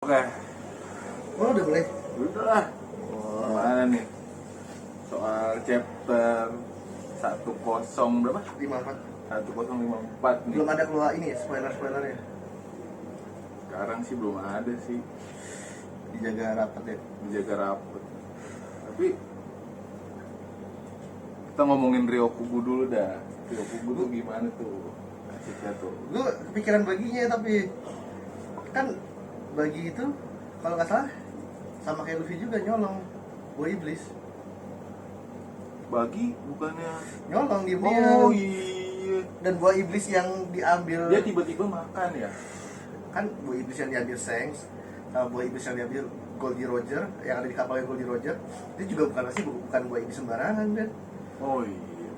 Oke, Oh udah boleh? udah lah. Gimana nih? Soal chapter 10 berapa? 54. 1054 nih. Belum ada keluar ini ya, spoiler-spoilernya. Sekarang sih belum ada sih. Dijaga rapat ya. Dijaga rapet. Tapi kita ngomongin Ryokubu dulu dah. Ryokubu tuh gimana tuh? Asiknya tuh. Gue kepikiran baginya tapi kan bagi itu kalau nggak salah sama kayak Luffy juga nyolong buah iblis. Bagi bukannya Nyolong dia. Oh iya. Dan buah iblis yang diambil Dia tiba-tiba makan ya? kan buah iblis yang diambil Shanks sama buah iblis yang diambil Goldie Roger yang ada di kapalnya Goldie Roger itu juga bukan buah iblis sembarangan kan. Oh iya.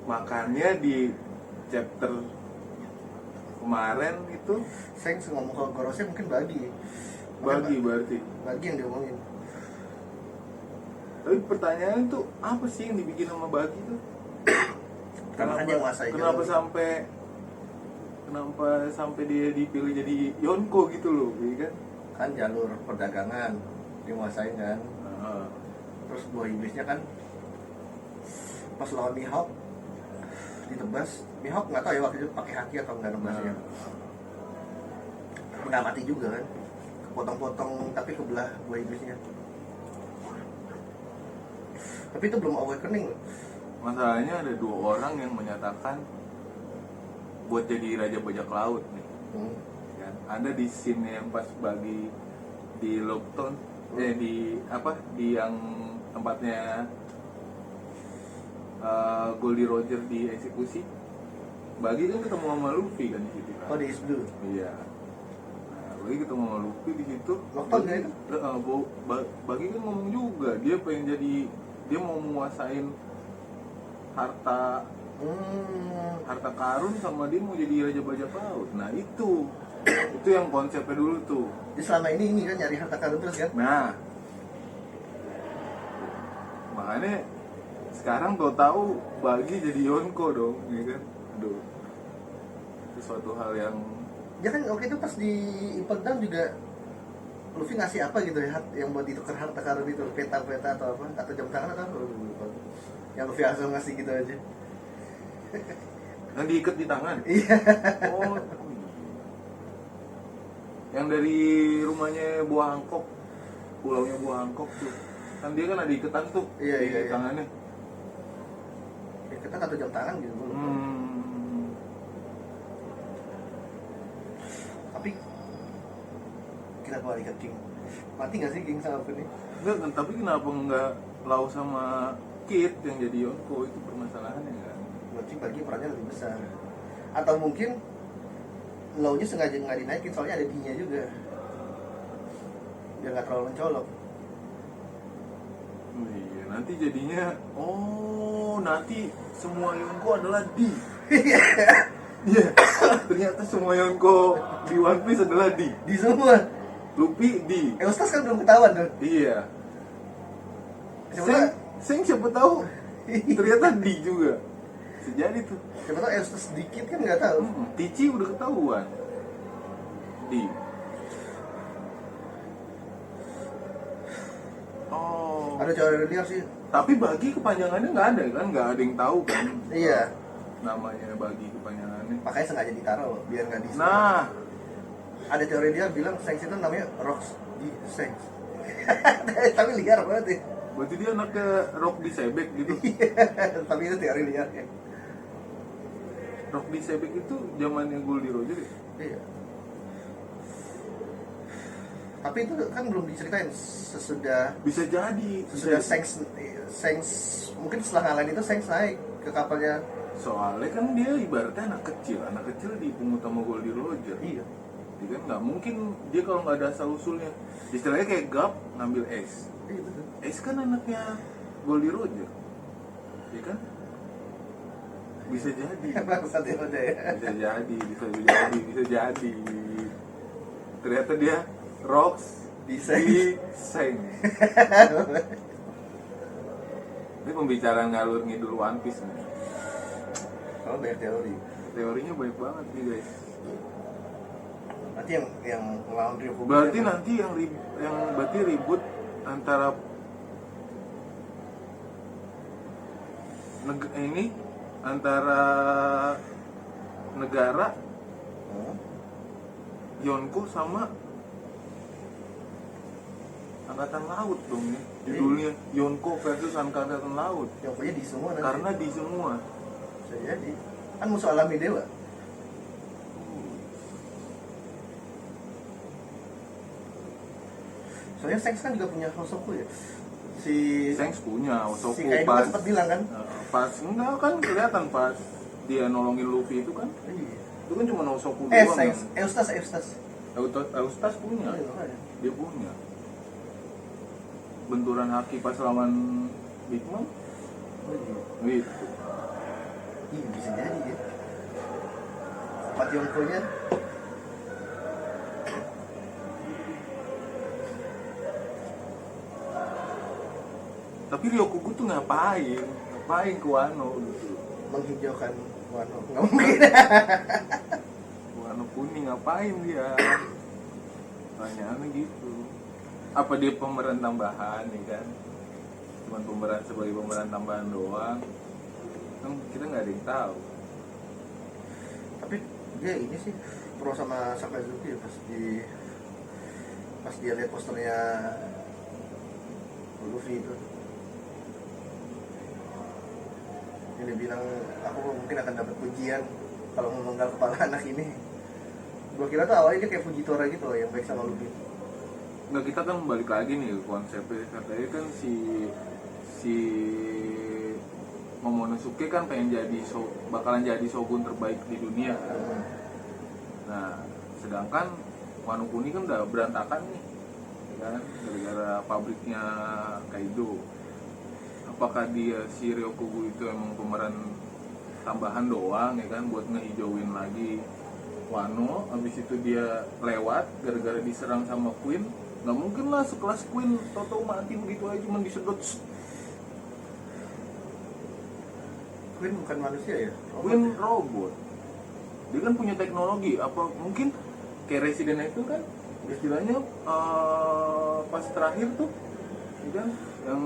Makanya di chapter kemarin itu Shanks ngomong ke Gorosei mungkin bagi berarti. bagi yang diomongin. Tapi pertanyaan tuh apa sih yang dibikin sama Bagi tuh? Karena dia menguasai kenapa jalur. sampai dia dipilih jadi Yonko gitu loh, ya kan? Kan jalur perdagangan dia menguasai kan. Nah, Terus buah iblisnya kan pas lawan Mihawk ditebas. Mihawk nggak tahu ya waktu itu pakai haki atau nggak nebasnya. Nggak mati juga kan, potong-potong tapi kebelah buah iblisnya. Tapi itu belum awakening loh. masalahnya ada 2 orang yang menyatakan buat jadi Raja Bajak Laut nih. Kan? Ada di scene yang pas Bagi di Lockton, di yang tempatnya Goldie Roger dieksekusi. Bagi kan ketemu sama Luffy kan di situ kan. Oh di East Blue. Iya. Nah, Bagi ketemu sama Luffy di situ. Lockton kan itu? Bagi kan ngomong juga dia pengen dia mau menguasain harta karun sama dia mau jadi Raja Bajak Laut. Nah itu yang konsepnya dulu tuh. Jadi selama ini kan nyari harta karun terus kan. Nah, makanya sekarang tahu Bagi jadi Yonko dong, ya kan? Aduh, itu suatu hal yang Ya kan waktu itu pas di Impel Down juga Luffy ngasih apa gitu ya yang buat ditukar harta karun itu, peta-peta atau apa, atau jam tangan atau apa, lupa. Yang Luffy langsung ngasih gitu aja. yang diikat di tangan. Iya. Oh, yang dari rumahnya Buah Hancock, pulaunya Buah Hancock tuh, kan dia kan ada iketan tuh Iya, di iya. tangannya. Kita atau jam tangan gitu. Tapi kita balik ke King. Mati nggak sih King sama ini? Enggak kan, tapi kenapa enggak Lau sama Kid yang jadi Yonko? Itu permasalahannya kan? Buat King bagi perannya lebih besar. Atau mungkin low-nya sengaja nggak dinaikin soalnya ada D-nya juga. Biar nggak terlalu mencolok. Oh iya, nanti jadinya nanti semua Yonko adalah D. Iya, ternyata semua Yonko di One Piece adalah D. Di semua. Luffy D. Eustas kan belum ketahuan tuh. Iya. Siapa Seng siapa tahu ternyata D juga. Sejadi tuh. siapa tahu Eustas sedikit kan nggak tahu. Tici udah ketahuan. D. Oh. Ada teori liar sih. Tapi Bagi kepanjangannya nggak ada kan? Nggak ada yang tahu kan? Iya. Namanya Bagi kepanjangannya. Makanya sengaja ditaruh biar nggak di. Nah, Ada teori liar bilang Shanks itu namanya Rocks di Shanks. Tapi liar banget ya. berarti dia anaknya Rock di Sebek gitu. Tapi itu teori liar ya. Rock di Sebek itu zamannya Goldie Roger ya? Iya. Tapi itu kan belum diceritain sesudah Bisa jadi. Shanks mungkin setelah ngalahin itu Shanks naik ke kapalnya. Soalnya kan dia ibaratnya anak kecil dipungut sama Goldie Roger. Iya. Dia kan nggak mungkin dia kalau nggak ada asal usulnya. Istilahnya kayak Gap ngambil Ace. Iya betul. Ace kan anaknya Goldie Roger, ya kan? Bisa jadi. Bangsat ya udah ya. Bisa jadi. Ternyata dia Rocks Di di Seng. Ini pembicaraan ngalur ngidul One Piece nih. Kalau banyak teori. Teorinya banyak banget nih guys. Nanti yang melawan Ryokugu. Berarti nanti yang berarti ribut antara antara negara Yonko sama angkatan laut dong ya. Judulnya Yonko versus angkatan laut. Yonkonya di semua nanti. Karena di semua. Bisa jadi. Kan musuh alami dewa. Soalnya Sengs kan juga punya Hosoku ya. Si Sengs punya Osoku si Kaido kan sempat bilang kan. Pas enggak kan kelihatan pas dia nolongin Luffy itu kan. Iya. Itu kan cuma Osoku doang. Sengs, Eustas. Eustas punya. Oh, iya. Dia punya. Benturan haki pas lawan Big Mom. Oh, iya. Gitu. Iya bisa jadi ya. Empat Yonkonya. Tapi Ryokugu tuh ngapain ke Wano gitu. Menghijaukan Wano. Nggak mungkin. Wano kuning ngapain dia? Pertanyaannya gitu. Apa dia pemeran tambahan nih kan? Cuman sebagai pemeran tambahan doang. Kan kita nggak ada yang tahu. Tapi dia ini sih pro sama Sakazuki ya, pas dia lihat posternya Luffy itu. Dia bilang aku mungkin akan dapat pujian kalau memenggal kepala anak ini. Gua kira tuh awalnya dia kayak Fujitora gitu loh, yang baik sama Luffy. Nggak, kita kan balik lagi nih ke konsepnya. Katanya kan si Momonosuke kan pengen bakalan jadi shogun terbaik di dunia. Nah, sedangkan Wano Kuni kan udah berantakan nih, kan gara-gara pabriknya Kaido. Apakah si Ryokugu itu emang pemeran tambahan doang ya kan buat ngehijauin lagi Wano, abis itu dia lewat gara-gara diserang sama Queen? Nggak mungkin lah sekelas Queen tau-tau mati begitu aja cuma disedot. Queen bukan manusia ya? Queen robot. Dia kan punya teknologi. Apa mungkin kayak Resident Evil kan? Istilahnya pas terakhir tuh, ya kan? Yang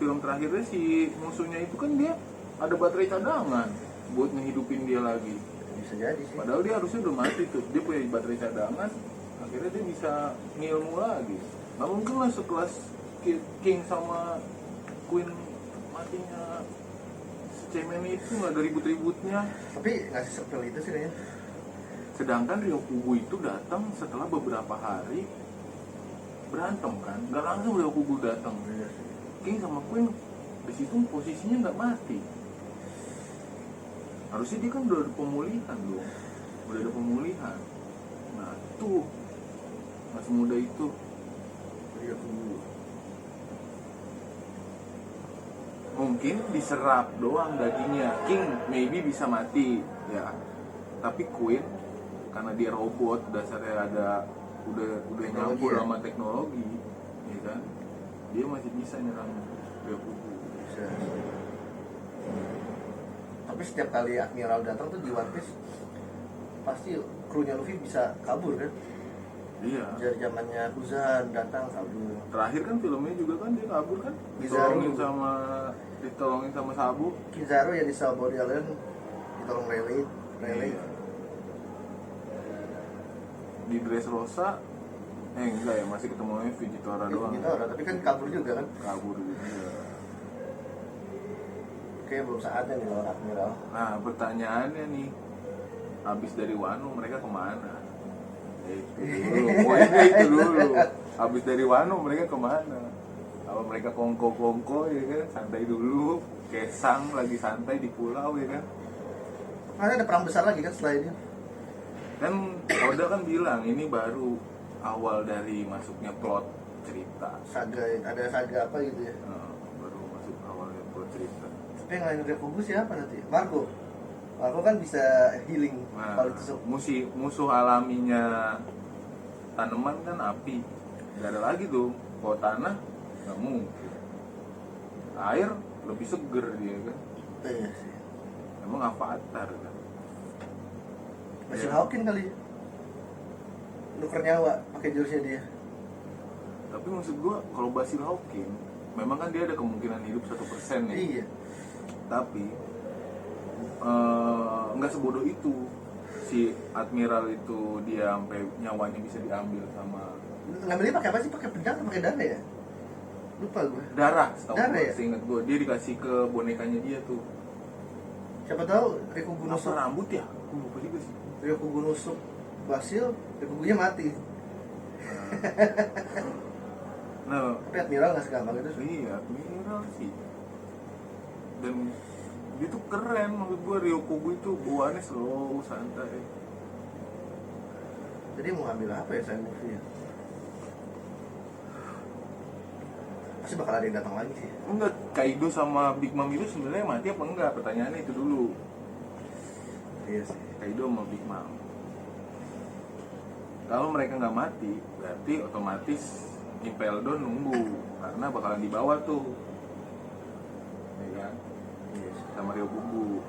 film terakhirnya si musuhnya itu kan dia ada baterai cadangan buat ngehidupin dia lagi. Bisa jadi sih. Padahal dia harusnya udah mati tuh. Dia punya baterai cadangan, akhirnya dia bisa ngilmu lagi. Nggak mungkin lah sekelas King sama Queen matinya cemen itu nggak ada ribut-ributnya. Tapi ngasih sepel itu sih kayaknya. Sedangkan Ryokugu itu datang setelah beberapa hari berantem kan, nggak langsung Ryokugu datang. King sama Queen di situ posisinya nggak mati. Harusnya dia kan udah ada pemulihan dong, udah ada pemulihan. Nah tuh masih muda itu Ryokugu. Mungkin diserap doang dagingnya. King maybe bisa mati ya, tapi Queen karena dia robot dasarnya udah nyampur sama teknologi ya kan, dia masih bisa nyerang Ryokugu. Bisa. Tapi setiap kali Admiral datang tuh di One Piece pasti krunya Luffy bisa kabur kan. Iya. Dari zamannya Kuzan datang kabur. Terakhir kan filmnya juga kan dia kabur kan, ditolongin sama Sabu. Kizaru yang di Sabory Island ditolong Rayleigh. Iya. Di Dressrosa enggak ya, masih ketemunya Fujitora doang. Fujitora, tapi kan kabur juga kan. Kabur juga. Oke, belum saatnya nih lawan Admiral. Nah pertanyaannya nih, habis dari Wano mereka kemana? Poinnya itu dulu. Habis dari Wano mereka kemana? Apa mereka kongko ya kan, santai dulu, kesang lagi santai di pulau ya kan? Karena ada perang besar lagi kan setelah ini. Kan Oda kan bilang ini baru awal dari masuknya plot cerita. Ada saga apa gitu ya? Baru masuk awalnya plot cerita. Tapi yang lain Ryokugu siapa nanti? Marco kan bisa healing kalau ditusuk. Musuh alaminya tanaman kan api, nggak ada lagi tuh. Kalau tanah nggak mungkin. Air lebih seger dia kan. Iya sih. Emang avatar kan. Masih Ya. Hawkin kali. nuker nyawa pakai jurusnya dia. Tapi maksud gua kalau Basil Hawkin memang kan dia ada kemungkinan hidup 1% nih. Iya. Tapi nggak sebodoh itu si Admiral itu, dia sampai nyawanya bisa diambil sama Ngambilnya pakai apa sih? Pakai pedang atau pakai darah ya? Lupa gue. darah. Setahu Darah gue, ya? seingat gue dia dikasih ke bonekanya dia tuh. Siapa tahu Rikugu Apa nusuk, rambut ya? Gue lupa juga sih. Rikugu nusuk Basil, Rikugunya mati. Nah, Tapi Admiral nggak segampang itu sih. iya, Admiral sih. Dan dia tuh keren, menurut gue Ryokugu itu bawaannya slow, santai. Jadi mau ambil apa ya saya movie ya? Pasti bakal ada yang datang lagi sih. Enggak, Kaido sama Big Mom itu sebenarnya mati apa enggak? Pertanyaannya itu dulu. Iya sih. Kaido sama Big Mom. Kalau mereka nggak mati, berarti otomatis Impel Down nunggu karena bakalan dibawa tuh, ya kan? Iya sih. Sama Ryokugu.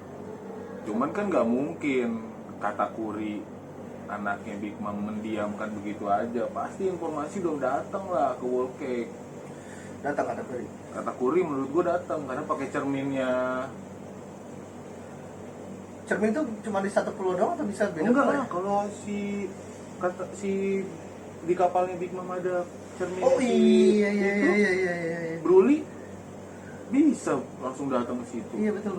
Cuman kan nggak mungkin Katakuri anaknya Big Mom mendiamkan begitu aja. Pasti informasi udah datang lah ke Whole Cake. Datang kata Peri. Katakuri menurut gua datang karena pakai cerminnya. Cermin itu cuma di satu pulau doang atau bisa beda? Enggak pulau lah, ya? kalau si di kapalnya Big Mom ada cermin. Oh iya. Broly bisa langsung datang ke situ. Iya betul.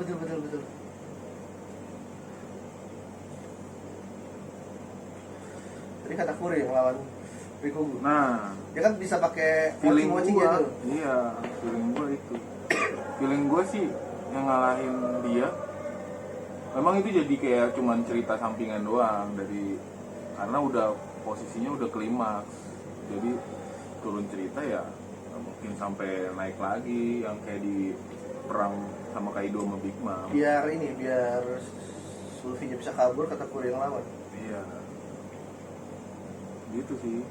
Jadi kata Kuri yang lawan Rikugu. Nah, Dia kan bisa pakai feeling mochi-mochi gua, gitu. iya, feeling gua itu. Feeling gua sih yang ngalahin dia. Memang itu jadi kayak cuman cerita sampingan doang dari, karena udah posisinya udah klimaks. Jadi turun cerita ya nggak mungkin sampai naik lagi yang kayak di perang sama Kaido sama Big Mom. Biar Luffy bisa kabur kata Kuri yang lawan. Iya. Gitu sih.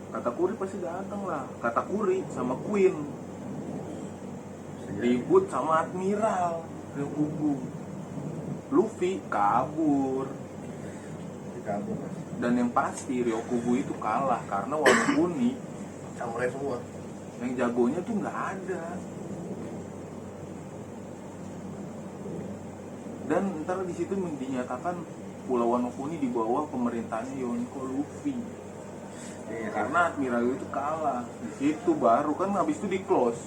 Katakuri pasti datang lah. Katakuri sama Queen ribut sama Admiral Ryokugu. Luffy kabur. Kabur. Dan yang pasti Ryokugu itu kalah karena Wano Kuni Samurai semua. yang jagonya tuh nggak ada. Dan ntar di situ dinyatakan Pulau Wano Kuni di bawah pemerintahannya Yonko Luffy. Iya, Karena Admiral itu kalah. Di situ baru kan habis itu di close.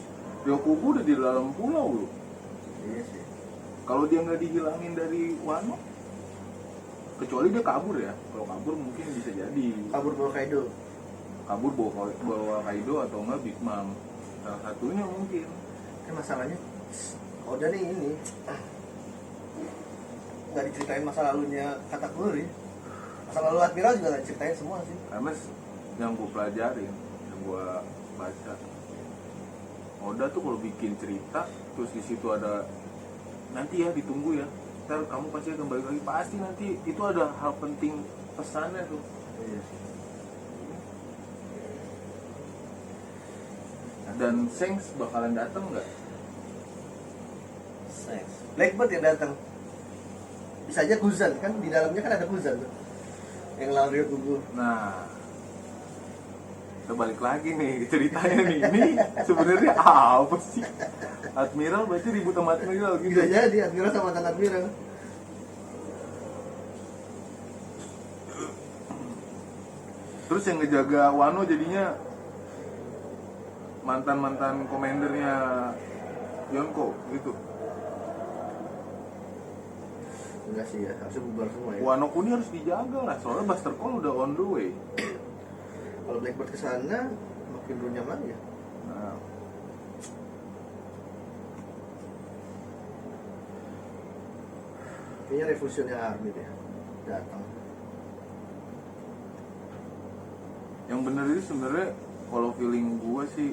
Ryokugu udah di dalam pulau loh. Iya sih. Kalau dia nggak dihilangin dari Wano, kecuali dia kabur ya. Kalau kabur mungkin bisa jadi Kabur bawa Kaido. kabur bawa Kaido atau enggak Big Mom. Salah satunya mungkin. Masalahnya Oda nih ini nggak diceritain masa lalunya Katakuri. Masa lalu Admiral juga nggak diceritain semua sih. Karena yang gue pelajarin, yang gue baca, Oda tuh kalau bikin cerita terus di situ ada, nanti ya ditunggu ya, ntar kamu pasti akan balik lagi, pasti nanti itu ada hal penting pesannya tuh. Iya. Dan Shanks bakalan datang nggak? Blackbird yang datang. Bisa aja Kuzan kan, di dalamnya kan ada Kuzan tuh. Yang lawan Ryokugu. Nah, kita balik lagi nih ke ceritanya nih. Ini sebenarnya apa sih? Admiral berarti ribut sama Admiral gitu. Bisa jadi Admiral sama mantan Admiral. Terus yang ngejaga Wano jadinya mantan-mantan komandernya Yonko gitu. Enggak sih ya, harusnya bubar semua ya. Wano Kuni harus dijaga lah, soalnya Buster Call udah on the way. Kalau Blackbird kesana makin runyam lagi ya. Nah, Kayaknya revolusinya Army deh datang. yang bener itu sebenarnya kalau feeling gue sih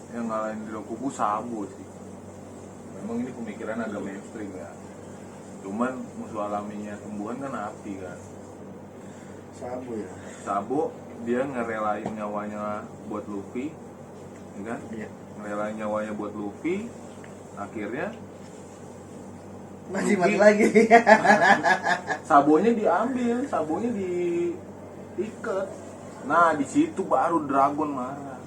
yang ngalahin Ryokugu Sabo sih. Memang ini pemikiran agak mainstream ya. Cuman musuh alaminya tumbuhan kan api kan. Sabu ya. Sabo dia ngerelain nyawanya buat Luffy, ya kan? Iya. Ngerelain nyawanya buat Luffy, akhirnya Masih Luffy- mati lagi. Sabonya diambil, sabonya ikat. Nah di situ baru Dragon marah.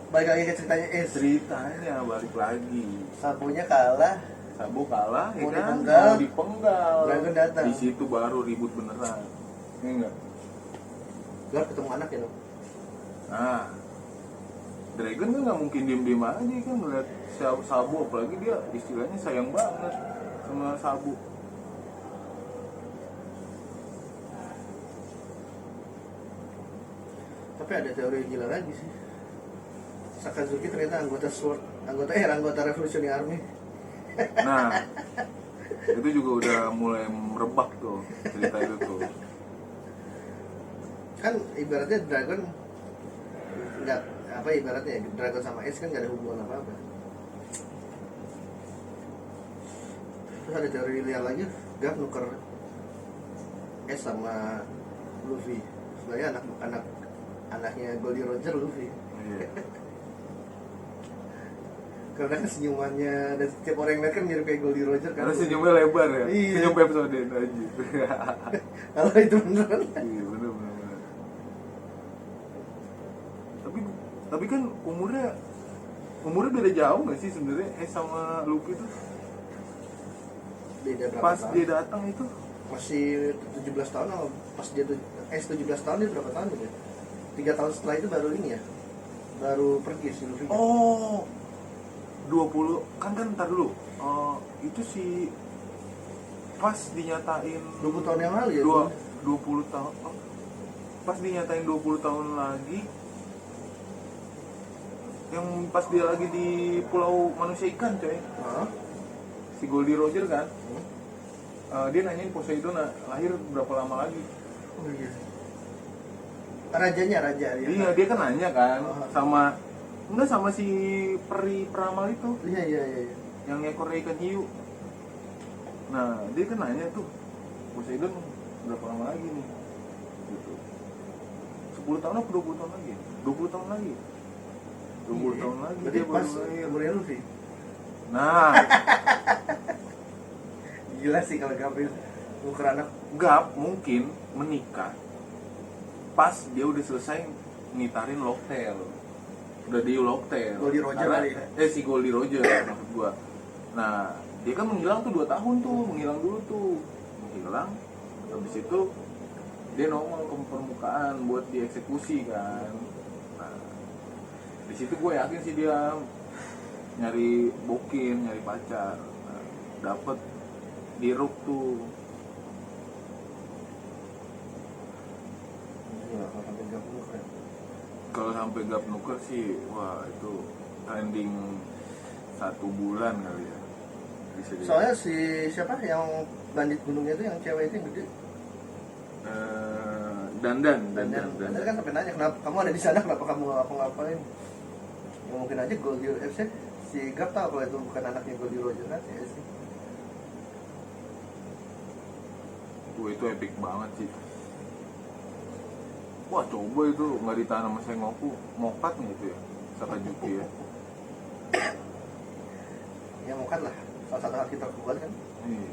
Balik lagi ke ceritanya Ceritanya balik lagi. Sabunya kalah, Sabu kalah, Mau ya kan? dipenggal. Mau dipenggal. Dragon datang. Di situ baru ribut beneran. Ini enggak? Gak ketemu anak ya dong. Nah, Dragon kan nggak mungkin diem-diem aja kan ngeliat Sabu, apalagi dia istilahnya sayang banget sama Sabu. Tapi ada teori gila lagi sih. Sakazuki ternyata anggota Revolutionary Army. Nah, itu juga udah mulai merebak tuh cerita itu tuh. Kan ibaratnya Dragon nggak apa ibaratnya ya, Dragon sama Ace kan nggak ada hubungan apa-apa. Terus ada teori liar lagi, Garp nuker Ace sama Luffy. Sebenarnya anaknya Goldie Roger Luffy. Iya. Karena kan senyumannya dan setiap orang yang lihat kan mirip kayak Goldie Roger kan. Karena senyumnya lebar ya. Iya. Senyum Pepsodent aja. Kalau itu beneran. Iya bener. Tapi kan umurnya beda jauh nggak sih sebenarnya sama Luffy tuh? Beda berapa Pas tahun? dia datang itu Masih 17 tahun atau pas dia 17 tahun dia berapa tahun ya? 3 tahun setelah itu baru ini ya. Baru pergi si Luffy. oh 20 kan ntar dulu. Itu si pas dinyatain 20 tahun yang lalu ya. 20 tahun. Pas dinyatain 20 tahun lagi. Yang pas dia lagi di Pulau Manusia Ikan coy. Hah? Si Goldie Roger kan. Dia nanyain Poseidon lahir berapa lama lagi. Oh iya. Raja dia. Iya, dia kan nanya kan Oh. sama si peri peramal itu Iya. yang ekornya ikan hiu. Nah, dia kan nanya tuh Poseidon berapa lama lagi nih? Gitu. 10 tahun apa 20 tahun lagi? 20 tahun lagi. 20 Iya. tahun lagi Berarti dia pas baru lahir. umurnya Luffy. Nah, Gila sih kalau Gabriel ukur anak. Gap mungkin menikah pas dia udah selesai ngitarin Locktail. Udah di Locktail. Goldie Roger kali. Si Goldie Roger maksud gua. Nah, dia kan menghilang tuh 2 tahun tuh, menghilang dulu tuh. Menghilang. Habis itu dia nongol ke permukaan buat dieksekusi kan. Nah, di situ gue yakin sih dia nyari bokin, nyari pacar. Nah, dapet di Rook tuh. Gila kalau sampai Gabriel keren. Kalau sampai Gap nuker sih, wah itu trending 1 bulan kali ya. Bisa jadi. Soalnya si siapa yang bandit gunungnya itu yang cewek itu yang gede. Dandan. Dandan kan sampai nanya kenapa kamu ada di sana, kenapa kamu ngapain? Ya mungkin aja Goldie Roger si Gap tahu kalau itu bukan anaknya Goldie Roger kan ya sih. Itu epic banget sih. Wah coba itu nggak ditahan sama Sengoku, mokat nggak itu ya, Sakazuki ya. Ya mungkin lah salah satu hak kita kuat kan. Iya.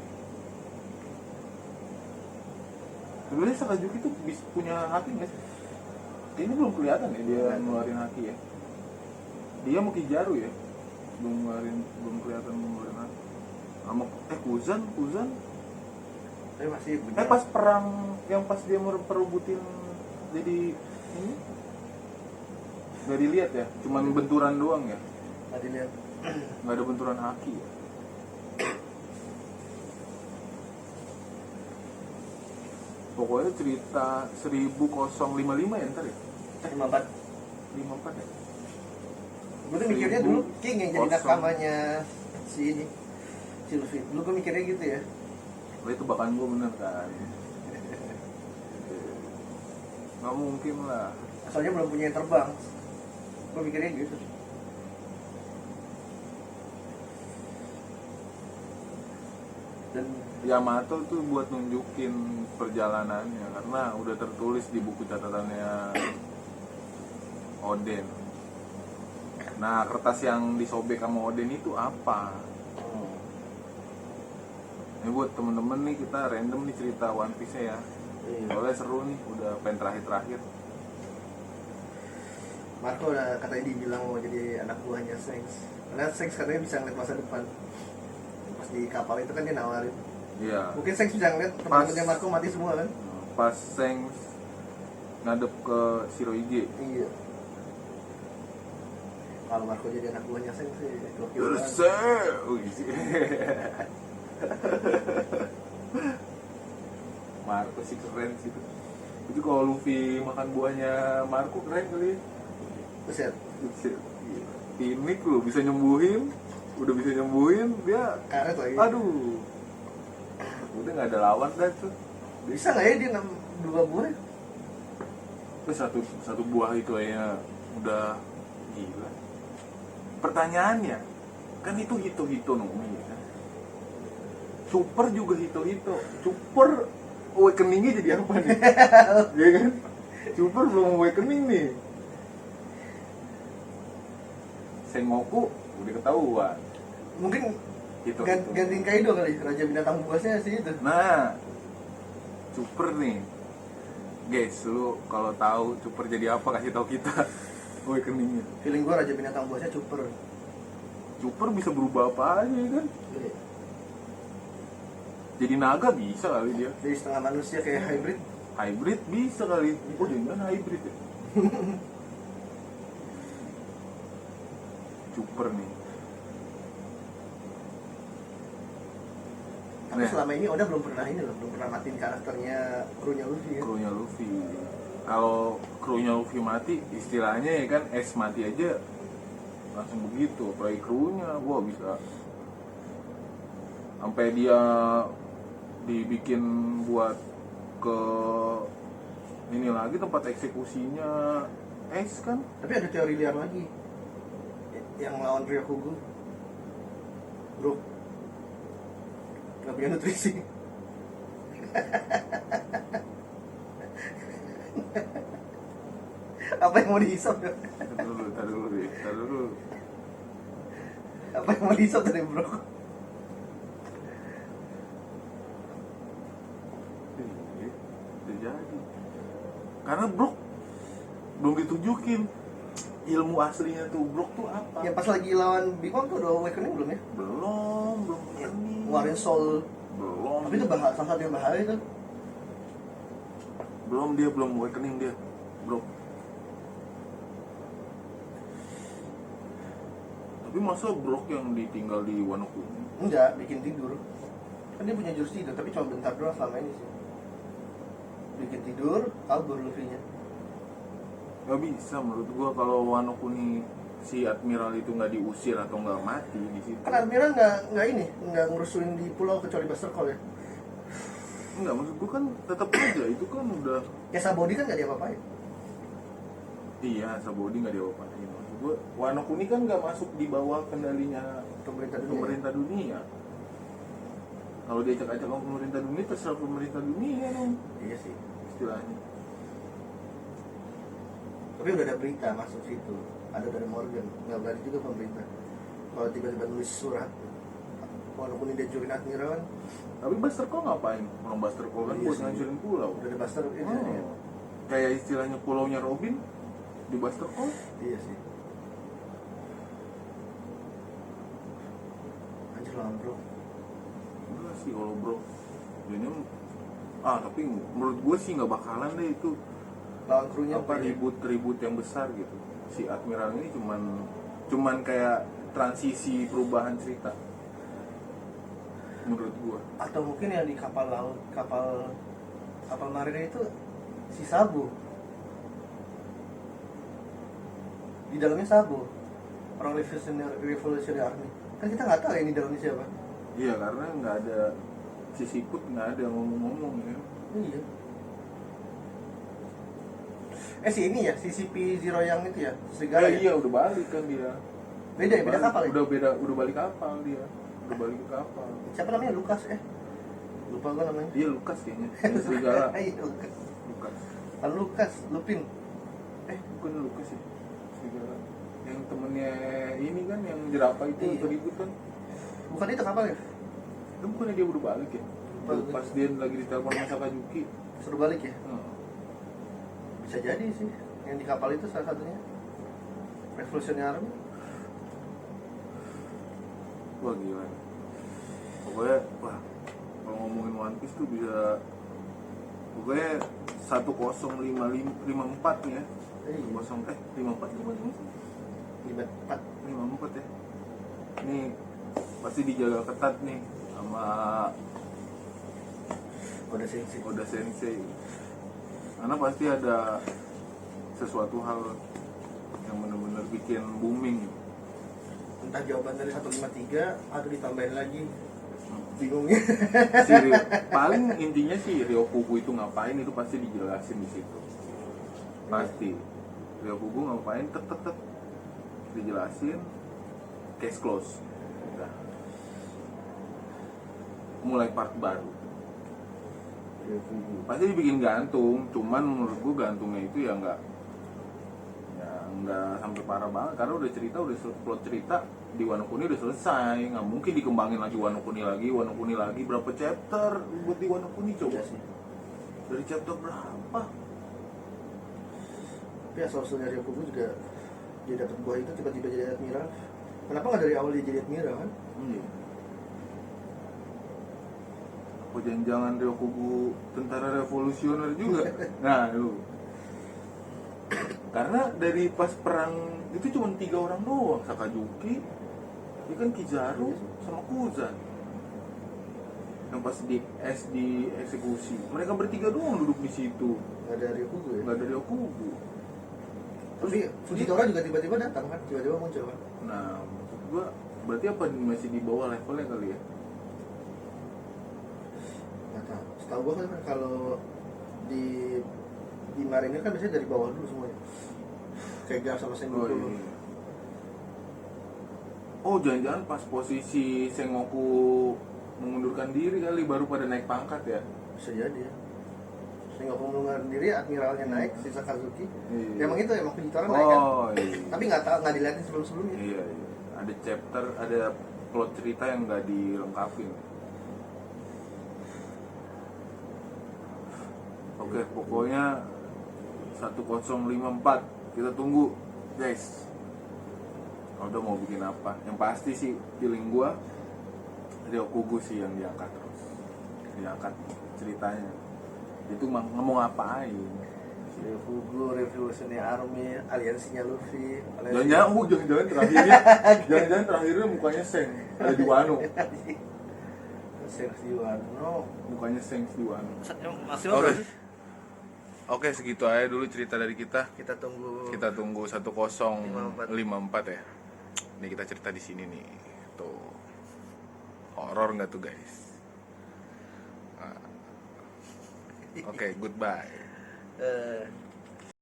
Sebenarnya Sakazuki tuh punya haki nggak sih? Ini belum kelihatan ya dia ngeluarin haki ya. Dia mau Kizaru ya, belum kelihatan ngeluarin haki. Sama Kuzan. Tapi masih punya. Pas perang yang pas dia mau perebutin jadi ini nggak dilihat ya, cuman benturan doang ya, Nggak dilihat. nggak ada benturan haki ya. Pokoknya cerita 1055 ya ntar ya, 54. 54 ya. Gue tuh mikirnya dulu King yang jadi nakamannya si Luffy. Dulu gue mikirnya gitu ya. Wah itu bahkan gue bener kan. Nggak mungkin lah. Soalnya belum punya yang terbang. Gue mikirnya gitu. Dan Yamato tuh buat nunjukin perjalanannya karena udah tertulis di buku catatannya Oden. Nah kertas yang disobek sama Oden itu apa? Ini buat temen-temen nih, kita random nih cerita One Piece ya. Iya. Soalnya seru nih, udah pengen terakhir. Marco udah katanya dibilang mau jadi anak buahnya Shanks. Karena Shanks katanya bisa ngeliat masa depan. Pas di kapal itu kan dia nawarin. Iya. Mungkin Shanks bisa ngeliat teman-temannya Marco mati semua kan? Pas Shanks ngadep ke Shirohige. Iya. Kalau Marco jadi anak buahnya Shanks sih gokil Yes, banget. sir. Marco sih keren sih itu. Itu kalau Luffy makan buahnya Marco keren kali. Buset. Ini loh bisa nyembuhin, udah bisa nyembuhin dia. Karet lagi. Aduh, udah nggak ada lawan dah tuh. Bisa nggak ya dia 2 buah? Terus satu buah itu aja udah gila. Pertanyaannya, kan itu hito Nomi ya. Super juga hito. Super awakening-nya jadi apa nih? Ya kan? Super belum awakening nih. Sengoku udah ketahuan. Mungkin Hito. gantiin Kaido kali, raja binatang buasnya sih itu. Nah, Super nih. Guys, lu kalau tahu Super jadi apa kasih tahu kita. Awakening-nya. Feeling gua raja binatang buasnya Super. Super bisa berubah apa aja ya kan? Iya. Jadi naga bisa kali dia. Jadi setengah manusia kayak hybrid. Hybrid bisa kali. Oh, jangan hybrid ya. Super nih. Tapi selama ini Oda belum pernah matiin karakternya krunya Luffy ya. Krunya Luffy. Kalau krunya Luffy mati, istilahnya ya kan es mati aja langsung begitu. Apalagi krunya, wah bisa sampai dia dibikin buat ke ini lagi tempat eksekusinya es kan. Tapi ada teori liar lagi yang melawan Ryokugu. Bro, nggak punya nutrisi. Apa yang mau dihisap? Tar dulu. Apa yang mau dihisap tadi bro? Udah jadi. Karena Brook belum ditunjukin ilmu aslinya tuh Brook tuh apa. Yang pas lagi lawan Big Mom tuh udah awakening belum ya? Belum ini. Ngeluarin soul. Belum. Tapi itu salah satu yang bahaya itu. Belum awakening dia. Brook. Tapi masa Brook yang ditinggal di Wano Kuni? Enggak, bikin tidur. Kan dia punya jurus tidur, tapi cuma bentar doang selama ini sih. Bikin tidur, kabur Luffy-nya. Gak bisa menurut gua kalau Wano Kuni si Admiral itu nggak diusir atau nggak mati di situ. Kan Admiral nggak ngurusin di pulau kecuali Buster Call ya. Enggak, maksud gua kan tetap aja itu kan udah. Ya Sabody kan nggak diapa-apain. Iya, Sabody nggak diapa-apain. Maksud gua Wano Kuni kan nggak masuk di bawah kendalinya Pemerintah dunia. Kalau dia acak-acak sama pemerintah dunia, terserah pemerintah dunia dong Iya sih. istilahnya. Tapi udah ada berita masuk situ. Ada dari Morgan. Nggak berani juga pemerintah. Kalau tiba-tiba nulis surat, walaupun dia curin Admiral kan, Tapi Buster Call ngapain? Orang Buster Call kan Iya buat sih. ngancurin pulau. udah ada Buster ini. Oh. Kayak istilahnya pulaunya Robin di Buster Call. Iya sih. Anjir lah bro. Enggak sih kalau bro. Ini tapi menurut gue sih nggak bakalan deh itu Lawan krunya apa ribut yang besar gitu. Si Admiral ini cuman kayak transisi perubahan cerita menurut gua. Atau mungkin yang di kapal laut, kapal marine itu si Sabo. Di dalamnya Sabo. Orang Revolutionary Army. Kan kita nggak tahu ya ini dalamnya siapa. Iya, karena nggak ada si Siput, nggak ada ngomong-ngomong ya. Iya. Si ini ya, CCP Zero yang itu ya, serigala ya? Iya, udah balik kan dia. Beda kapal ya? Udah balik kapal dia. Udah balik ke kapal. Siapa namanya? Lukas lupa gua namanya. Dia Lukas kayaknya. Yang serigala. Iya Lukas. Lukas. Kan Lukas, Lupin. Bukan Lukas ya. Serigala. Yang temennya ini kan yang jerapah itu Iya. ribut kan. Bukan itu kapalnya? Itu bukannya dia udah balik ya? Balik. Pas dia lagi ditelepon sama Sakazuki. Suruh balik ya? Hmm. Bisa jadi sih. Yang di kapal itu salah satunya Revolutionary Army. Wah gila. Pokoknya, wah, kalau ngomongin One Piece tuh bisa, pokoknya 1054 nih ya. 54 54 54 ya. Ini pasti dijaga ketat nih sama Oda Sensei. Karena pasti ada sesuatu hal yang benar-benar bikin booming. entah jawaban dari 153 atau ditambahin lagi, bingungnya. Paling intinya sih Ryokugu itu ngapain itu pasti dijelasin di situ. Pasti Ryokugu ngapain tek dijelasin, case close. Udah. Mulai part baru. Pasti dibikin gantung, cuman menurut gue gantungnya itu ya nggak sampai parah banget karena udah plot cerita di Wano Kuni udah selesai, nggak mungkin dikembangin lagi Wano Kuni lagi berapa chapter buat di Wano Kuni coba sih dari chapter berapa. Tapi asal-usul dari Ryokugu juga dia dapat buah itu tiba-tiba jadi admiral. Kenapa nggak dari awal dia jadi admiral kan? Apa jangan Ryokugu tentara revolusioner juga? Nah lu karena dari pas perang itu cuma 3 orang doang, Sakazuki, ya kan Kizaru sama Kuzan. Yang pas di eksekusi, mereka bertiga doang duduk di situ. Nggak ada Ryokugu ya? Nggak ada Ryokugu. Tapi Fujitora juga tiba-tiba datang kan, tiba-tiba muncul kan? Nah, maksud gua berarti apa masih di bawah levelnya kali ya? Nggak tahu. Setahu gua kan kalau di marinir kan biasanya dari bawah dulu semuanya. Kayak Gar sama Sengoku. Iya. Oh, jangan-jangan pas posisi Sengoku mengundurkan diri kali baru pada naik pangkat ya? Bisa jadi ya. Sengoku mengundurkan diri, admiralnya naik, si Sakazuki. Iya. Emang itu emang Fujitora naik kan? Iya. Tapi nggak tahu, nggak dilihatin sebelum-sebelumnya. Iya. Ada chapter, ada plot cerita yang nggak dilengkapin. Oke, pokoknya 1054 kita tunggu guys. Udah mau bikin apa? Yang pasti sih feeling gua Ryokugu sih yang diangkat terus. Diangkat ceritanya. Itu ngomong ngapain? Ryokugu, Revolutionary Army, aliansinya Luffy. Jangan-jangan terakhirnya mukanya Seng ada di Wano. Seng di Wano. Mukanya Seng di Wano. Maksimal berapa sih? Oke, segitu aja dulu cerita dari kita. Kita tunggu 1054 ya. Ini kita cerita di sini nih. Tuh. Horor nggak tuh, guys? Oke, goodbye.